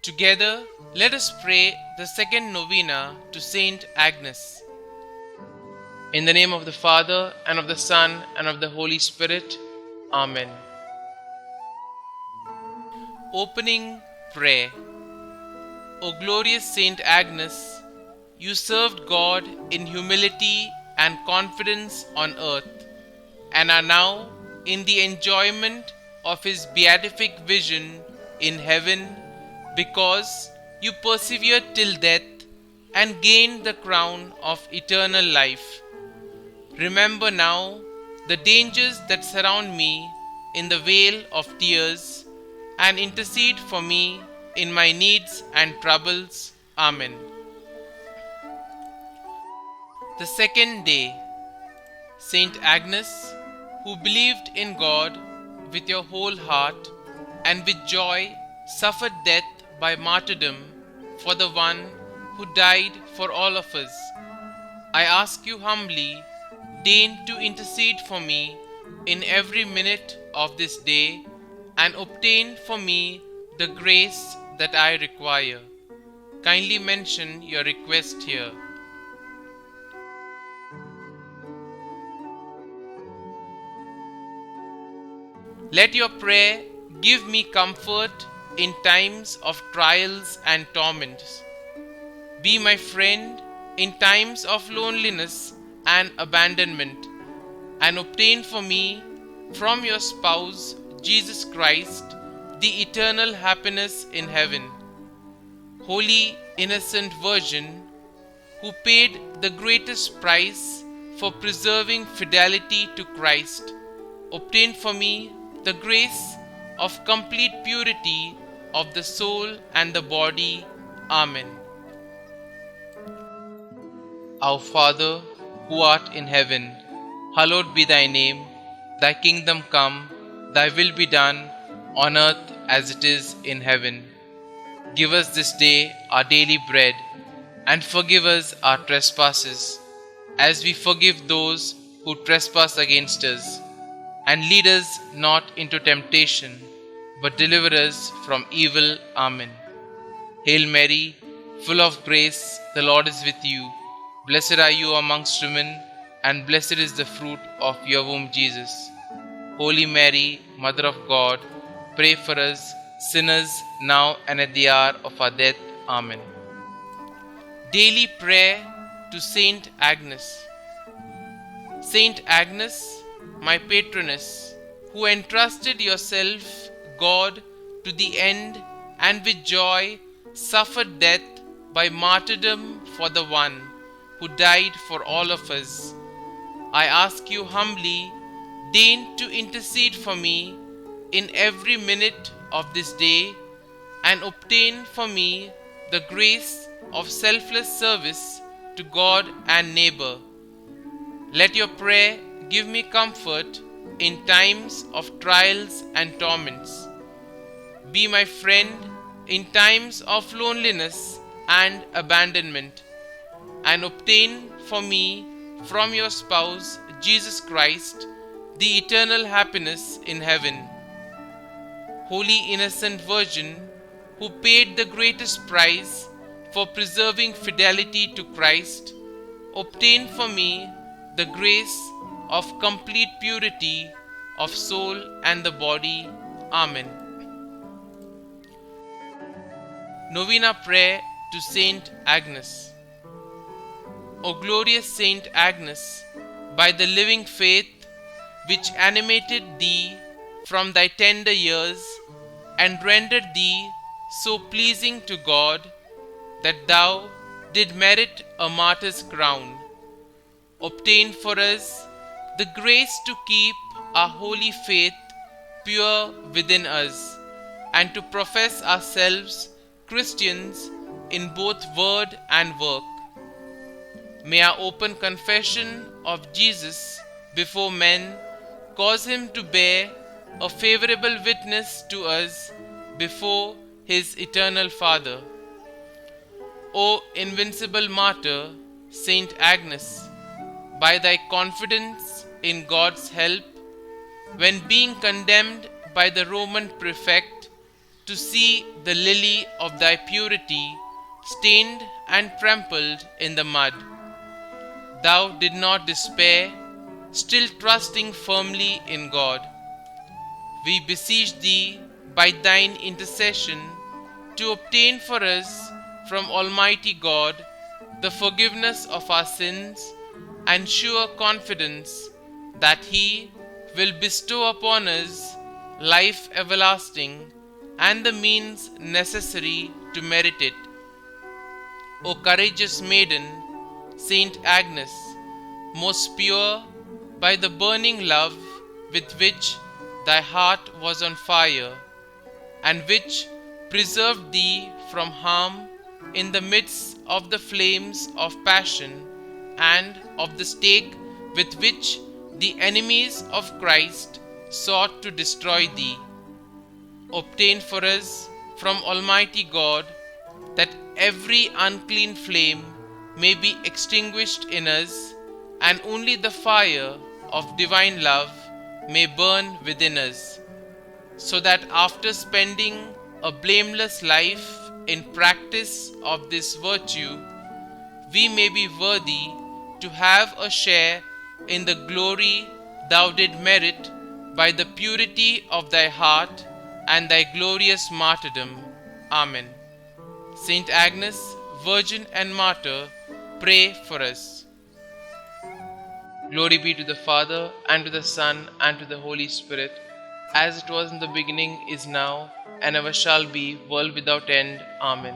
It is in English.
Together, let us pray the second novena to St Agnes. In the name of the Father, and of the Son, and of the Holy Spirit. Amen. Opening Prayer. O glorious St Agnes, you served God in humility and confidence on earth, and are now in the enjoyment of His beatific vision in heaven, because you persevered till death and gained the crown of eternal life. Remember now the dangers that surround me in the vale of tears, and intercede for me in my needs and troubles. Amen. The second day. St Agnes, who believed in God with your whole heart and with joy suffered death by martyrdom for the one who died for all of us, I ask you humbly, deign to intercede for me in every minute of this day and obtain for me the grace that I require. Kindly mention your request here. Let your prayer give me comfort in times of trials and torments. Be my friend in times of loneliness and abandonment, and obtain for me from your spouse, Jesus Christ, the eternal happiness in heaven. Holy Innocent Virgin, who paid the greatest price for preserving fidelity to Christ, obtain for me the grace of complete purity of the soul and the body. Amen. Our Father, who art in heaven, hallowed be thy name. Thy kingdom come, thy will be done, on earth as it is in heaven. Give us this day our daily bread, and forgive us our trespasses, as we forgive those who trespass against us. And lead us not into temptation, but deliver us from evil. Amen. Hail Mary, full of grace, the Lord is with you. Blessed are you amongst women, and blessed is the fruit of your womb, Jesus. Holy Mary, Mother of God, pray for us sinners, now and at the hour of our death. Amen. Daily Prayer to St Agnes. St Agnes, my patroness, who entrusted yourself, God, to the end, and with joy suffered death by martyrdom for the one who died for all of us, I ask you humbly, deign to intercede for me in every minute of this day, and obtain for me the grace of selfless service to God and neighbor. Let your prayer give me comfort in times of trials and torments. Be my friend in times of loneliness and abandonment, and obtain for me from your spouse, Jesus Christ, the eternal happiness in heaven. Holy Innocent Virgin, who paid the greatest price for preserving fidelity to Christ, obtain for me the grace of complete purity of soul and the body. Amen. Novena Prayer to St Agnes. O glorious St Agnes, by the living faith which animated thee from thy tender years, and rendered thee so pleasing to God, that thou did merit a martyr's crown, obtain for us the grace to keep our holy faith pure within us, and to profess ourselves Christians in both word and work. May our open confession of Jesus before men cause him to bear a favorable witness to us before his eternal Father. O invincible martyr, St Agnes, by thy confidence in God's help, when being condemned by the Roman prefect, to see the lily of thy purity stained and trampled in the mud. Thou did not despair, still trusting firmly in God. We beseech thee by thine intercession to obtain for us from Almighty God the forgiveness of our sins and sure confidence that He will bestow upon us life everlasting and the means necessary to merit it. O courageous maiden, St Agnes, most pure by the burning love with which thy heart was on fire, and which preserved thee from harm in the midst of the flames of passion and of the stake with which the enemies of Christ sought to destroy thee. Obtain for us from Almighty God that every unclean flame may be extinguished in us, and only the fire of divine love may burn within us, so that after spending a blameless life in practice of this virtue, we may be worthy to have a share in the glory thou did merit by the purity of thy heart and thy glorious martyrdom. Amen. Saint Agnes, Virgin and Martyr, pray for us. Glory be to the Father, and to the Son, and to the Holy Spirit, as it was in the beginning, is now, and ever shall be, world without end. Amen.